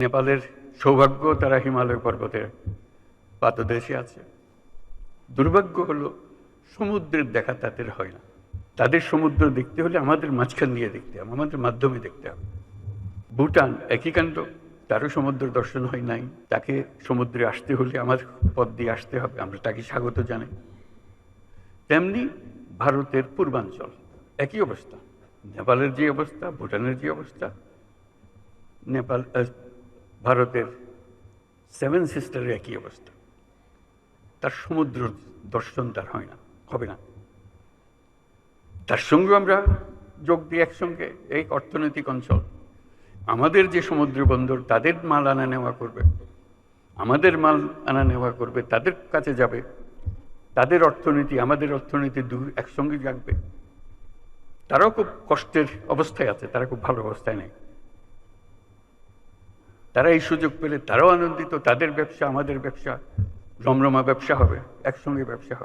নেপালের সৌভাগ্য, তারা হিমালয় পর্বতের পাদদেশে আছে। দুর্ভাগ্য হলো সমুদ্রের দেখা তাদের হয় না। তাদের সমুদ্র দেখতে হলে আমাদের মাঝখান দিয়ে দেখতে হবে, আমাদের মাধ্যমে দেখতে হবে। ভুটান একই কাণ্ড, তারও সমুদ্র দর্শন হয় নাই। তাকে সমুদ্রে আসতে হলে আমার পথ দিয়ে আসতে হবে, আমরা তাকে স্বাগত জানাই। তেমনি ভারতের পূর্বাঞ্চল একই অবস্থা। নেপালের যে অবস্থা, ভুটানের যে অবস্থা, ভারতের সেভেন সিস্টারের একই অবস্থা। তার সমুদ্র দর্শন তার হয় না, হবে না। তার সঙ্গে আমরা যোগ দিই একসঙ্গে এই অর্থনৈতিক অঞ্চল। আমাদের যে সমুদ্র বন্দর, তাদের মাল আনা নেওয়া করবে, আমাদের মাল আনা নেওয়া করবে, তাদের কাছে যাবে। তাদের অর্থনীতি আমাদের অর্থনীতি একসঙ্গে জাগবে। তারাও খুব কষ্টের অবস্থায় আছে, তারা খুব ভালো অবস্থায় নেই। তারা এই সুযোগ পেলে তারাও আনন্দিত, তাদের ব্যবসা আমাদের ব্যবসা রমরমা ব্যবসা হবে, একসঙ্গে ব্যবসা হবে।